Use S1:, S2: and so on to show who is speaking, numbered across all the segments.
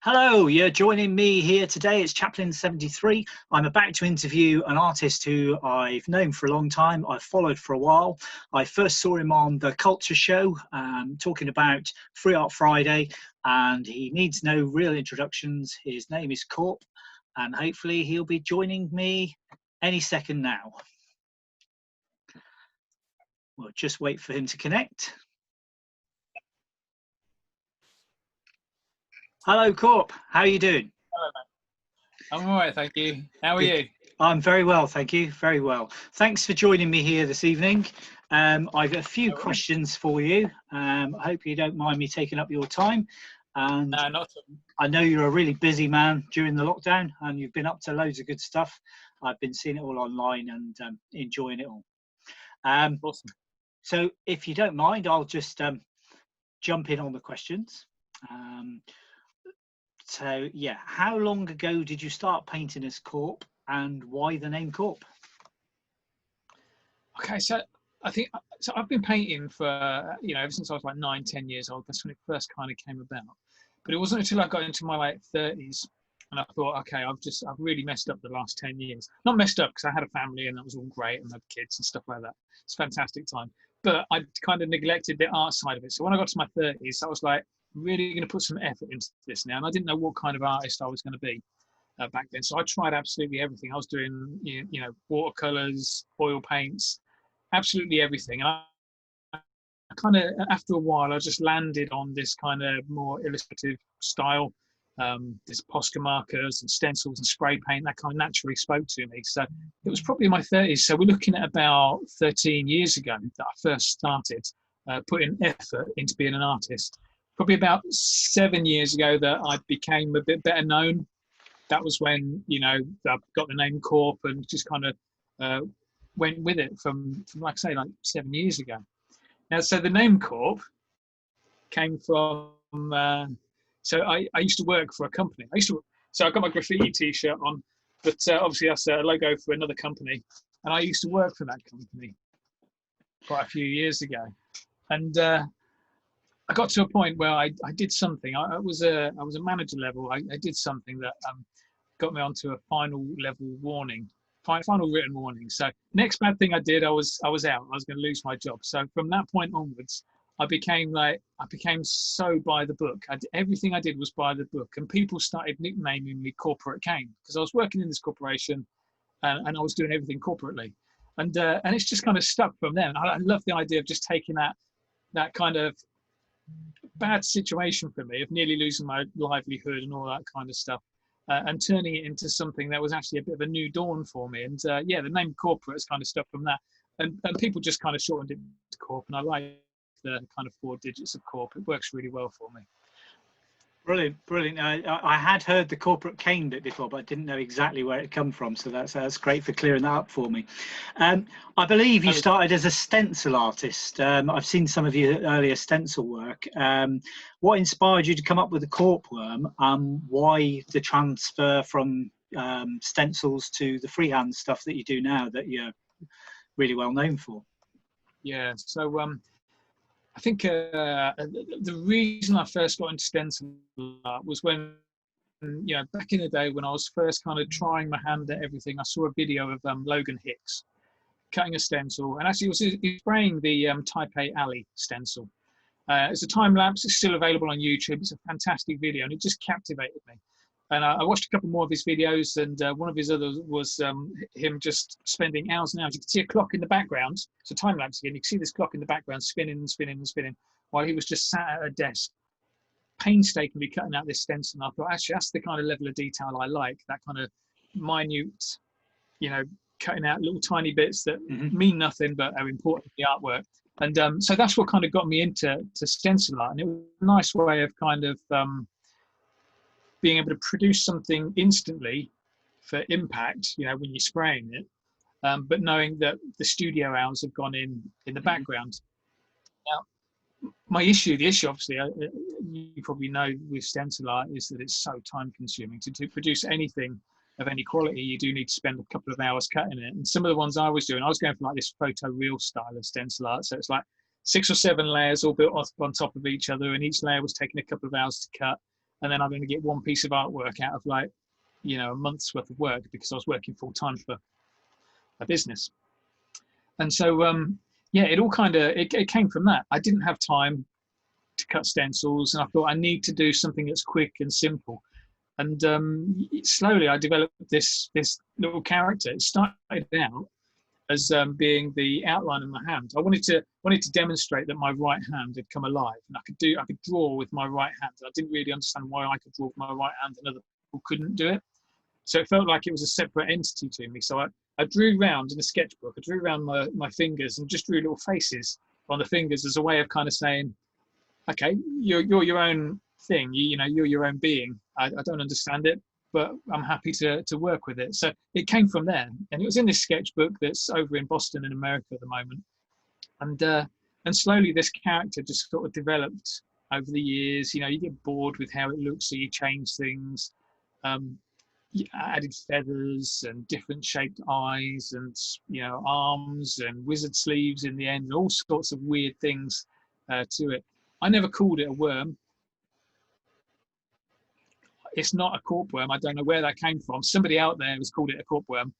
S1: Hello, you're joining me here today. It's Chaplin73. I'm about to interview an artist who I've known for a long time. I've followed for a while. I first saw him on the Culture Show talking about Free Art Friday, and he needs no real introductions. His name is Korp, and hopefully he'll be joining me any second now. We'll just wait for him to connect. Hello, Korp. How are you doing?
S2: Hello, mate. I'm all right, thank you. How are you?
S1: I'm very well, thank you. Very well. Thanks for joining me here this evening. I've got a few questions for you. I hope you don't mind me taking up your time. And
S2: No, not.
S1: I know you're a really busy man during the lockdown, and you've been up to loads of good stuff. I've been seeing it all online and enjoying it all.
S2: Awesome.
S1: So if you don't mind, I'll just jump in on the questions. So yeah, how long ago did you start painting as Korp, and why the name Korp?
S2: Okay, so I think I've been painting for ever since I was like 9-10 years old. That's when it first kind of came about. But it wasn't until I got into my late 30s and I thought, okay, I've really messed up the last 10 years. Not messed up because I had a family and that was all great and I had kids and stuff like that. It's a fantastic time. But I kind of neglected the art side of it. So when I got to my 30s, I was like, really going to put some effort into this now, and I didn't know what kind of artist I was going to be back then. So I tried absolutely everything. I was doing watercolors, oil paints, absolutely everything. And I kind of, after a while, I just landed on this kind of more illustrative style. This Posca markers and stencils and spray paint that kind of naturally spoke to me. So it was probably in my 30s. So we're looking at about 13 years ago that I first started putting effort into being an artist. Probably about 7 years ago that I became a bit better known. That was when, I got the name Korp and just kind of went with it from like I say, like 7 years ago. Now, so the name Korp came from, so I used to work for a company. So I got my graffiti t-shirt on, but obviously that's a logo for another company. And I used to work for that company quite a few years ago. And I got to a point where I did something. I was a manager level. I did something that got me onto a final level warning, final written warning. So next bad thing I did, I was out. I was going to lose my job. So from that point onwards, I became so by the book. Everything I did was by the book, and people started nicknaming me Corporate Kane because I was working in this corporation, and I was doing everything corporately, and it's just kind of stuck from then. I love the idea of just taking that kind of bad situation for me of nearly losing my livelihood and all that kind of stuff, and turning it into something that was actually a bit of a new dawn for me. And the name Corporate has kind of stuck from that, and people just kind of shortened it to Korp, and I like the kind of 4 digits of Korp. It works really well for me.
S1: Brilliant. I had heard the Corporate Kane bit before, but I didn't know exactly where it come from. So that's great for clearing that up for me. I believe you started as a stencil artist. I've seen some of your earlier stencil work. What inspired you to come up with the Korp worm? Why the transfer from stencils to the freehand stuff that you do now that you're really well known for?
S2: Yeah, so I think the reason I first got into stencil art was when, back in the day when I was first kind of trying my hand at everything, I saw a video of Logan Hicks cutting a stencil, and actually he was spraying the Type A Alley stencil. It's a time lapse. It's still available on YouTube. It's a fantastic video, and it just captivated me. And I watched a couple more of his videos, and one of his others was him just spending hours and hours. You can see a clock in the background. It's a time lapse again. You can see this clock in the background spinning and spinning and spinning while he was just sat at a desk, painstakingly cutting out this stencil. And I thought, actually, that's the kind of level of detail I like, that kind of minute, cutting out little tiny bits that mean nothing but are important in the artwork. And so that's what kind of got me into stencil art. And it was a nice way of kind of being able to produce something instantly for impact, when you're spraying it, but knowing that the studio hours have gone in the background. Now, the issue obviously, you probably know with stencil art, is that it's so time consuming. To produce anything of any quality, you do need to spend a couple of hours cutting it. And some of the ones I was doing, I was going for like this photo real style of stencil art. So it's like 6 or 7 layers all built on top of each other, and each layer was taking a couple of hours to cut. and then I'm going to get one piece of artwork out of like, a month's worth of work because I was working full time for a business. And so, yeah, it all kind of, it came from that. I didn't have time to cut stencils, and I thought I need to do something that's quick and simple. And slowly I developed this little character. It started out as being the outline of my hand. I wanted to demonstrate that my right hand had come alive, and I could draw with my right hand. I didn't really understand why I could draw with my right hand and other people couldn't do it. So it felt like it was a separate entity to me. So I drew round in a sketchbook. I drew around my fingers and just drew little faces on the fingers as a way of kind of saying, okay, you're your own thing. You're your own being. I don't understand it, but I'm happy to work with it. So it came from there, and it was in this sketchbook that's over in Boston in America at the moment. And slowly this character just sort of developed over the years. You get bored with how it looks, so you change things. You added feathers and different shaped eyes and arms and wizard sleeves in the end, and all sorts of weird things to it. I never called it a worm. It's not a corp worm. I don't know where that came from. Somebody out there has called it a corp worm,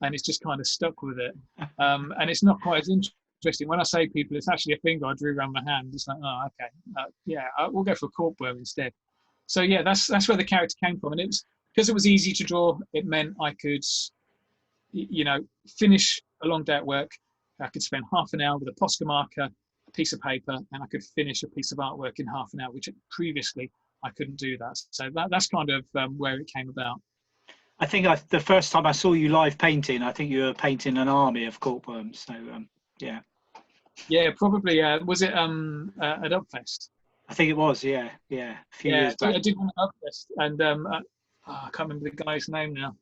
S2: and it's just kind of stuck with it. And it's not quite as interesting. When I say people, it's actually a finger I drew around my hand. It's like, oh, okay, we'll go for a corp worm instead. So yeah, that's where the character came from, and it was because it was easy to draw. It meant I could, finish a long day at work. I could spend half an hour with a Posca marker, a piece of paper, and I could finish a piece of artwork in half an hour, which previously I couldn't do that. So that's kind of where it came about.
S1: I think the first time I saw you live painting, I think you were painting an army of corp worms. So yeah.
S2: Yeah, probably. Was it at Upfest?
S1: I think it was. Yeah. A few years back.
S2: I did one at Upfest, and I can't remember the guy's name now.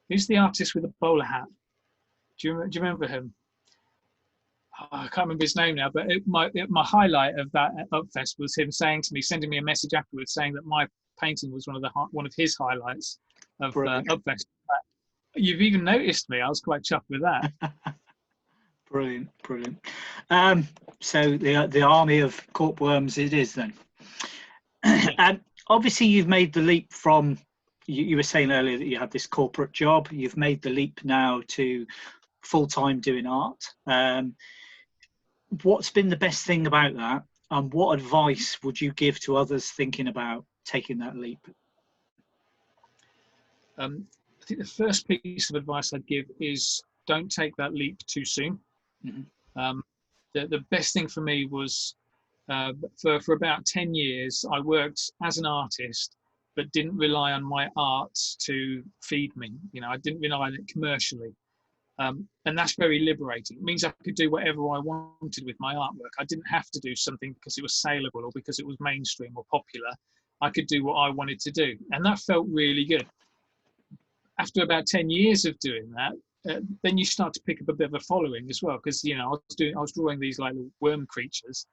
S2: Who's the artist with the bowler hat? Do you remember him? I can't remember his name now, but my highlight of that Upfest was him sending me a message afterwards saying that my painting was one of his highlights of Upfest. You've even noticed me. I was quite chuffed with that.
S1: Brilliant. So the army of corp worms it is then. And obviously you've made the leap from, you were saying earlier that you had this corporate job. You've made the leap now to full-time doing art. What's been the best thing about that, and what advice would you give to others thinking about taking that leap?
S2: I think the first piece of advice I'd give is don't take that leap too soon. Mm-hmm. The best thing for me was for about 10 years I worked as an artist but didn't rely on my art to feed me. I didn't rely on it commercially. And that's very liberating. It means I could do whatever I wanted with my artwork. I didn't have to do something because it was saleable or because it was mainstream or popular. I could do what I wanted to do. And that felt really good. After about 10 years of doing that, then you start to pick up a bit of a following as well. Because, I was drawing these like little worm creatures,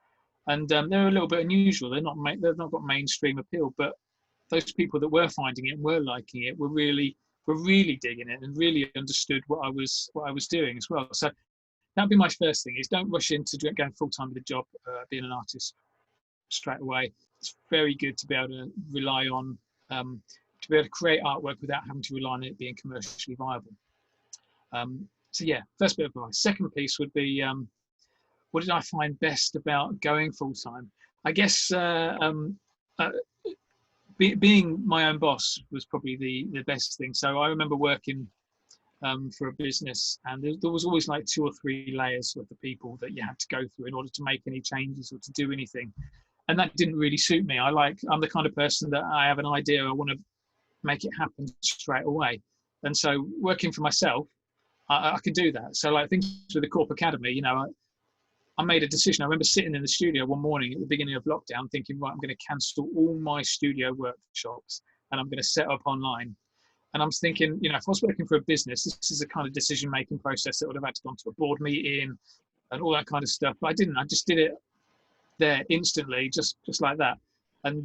S2: and they're a little bit unusual. They've not got mainstream appeal, but those people that were finding it and were liking it were really digging it and really understood what I was doing as well. So that'd be my first thing: is don't rush into going full time with a job, being an artist straight away. It's very good to be able to rely on to be able to create artwork without having to rely on it being commercially viable. So yeah, first bit of advice. Second piece would be what did I find best about going full time? I guess being my own boss was probably the best thing. So I remember working for a business, and there was always like 2 or 3 layers with the people that you had to go through in order to make any changes or to do anything. And that didn't really suit me. I'm the kind of person that I have an idea, I want to make it happen straight away. And so working for myself, I can do that. So like things with the Korp Academy, I made a decision. I remember sitting in the studio one morning at the beginning of lockdown thinking, right, I'm going to cancel all my studio workshops and I'm going to set up online. And I'm thinking, if I was working for a business, this is the kind of decision-making process that would have had to go to a board meeting and all that kind of stuff. But I didn't. I just did it there instantly, just like that. And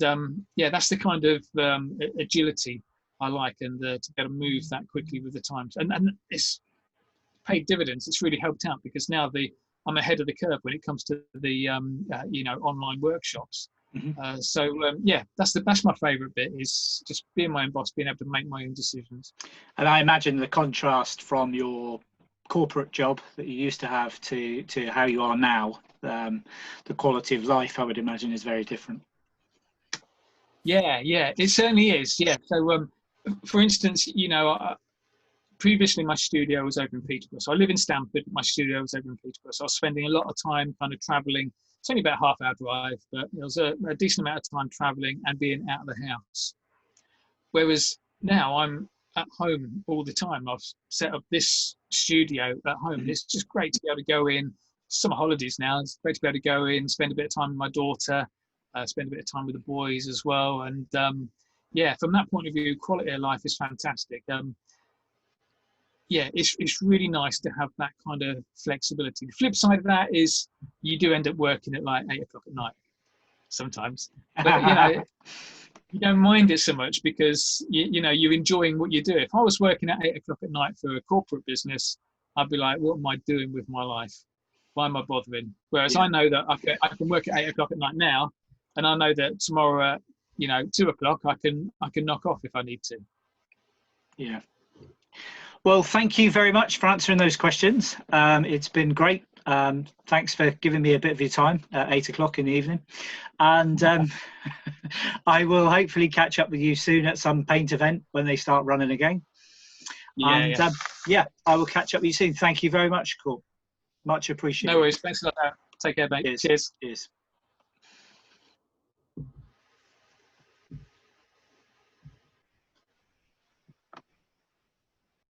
S2: that's the kind of agility I like, and to be able to move that quickly with the times. And it's paid dividends. It's really helped out because now I'm ahead of the curve when it comes to the online workshops. Yeah, that's my favourite bit, is just being my own boss, being able to make my own decisions.
S1: And I imagine the contrast from your corporate job that you used to have to how you are now, the quality of life, I would imagine, is very different.
S2: Yeah, it certainly is. Yeah. So, for instance, previously my studio was over in Peterborough. So I live in Stamford, my studio was over in Peterborough. So I was spending a lot of time kind of travelling. It's only about a half-hour drive, but it was a decent amount of time travelling and being out of the house. Whereas now I'm at home all the time. I've set up this studio at home, and it's just great to be able to go in. Summer holidays now, it's great to be able to go in, spend a bit of time with my daughter, spend a bit of time with the boys as well. And yeah, from that point of view, quality of life is fantastic. Yeah, it's really nice to have that kind of flexibility. The flip side of that is you do end up working at like 8 o'clock at night sometimes, but you don't mind it so much because you're enjoying what you do. If I was working at 8 o'clock at night for a corporate business, I'd be like, what am I doing with my life? Why am I bothering? Whereas I know that I can work at 8 o'clock at night now, and I know that tomorrow at 2 o'clock I can knock off if I need to.
S1: Yeah. Well, thank you very much for answering those questions. It's been great. Thanks for giving me a bit of your time at 8 o'clock in the evening. And I will hopefully catch up with you soon at some paint event when they start running again. Yeah, I will catch up with you soon. Thank you very much, Korp. Much appreciated.
S2: No worries. Thanks a lot. Take care, mate. Cheers.
S1: Cheers.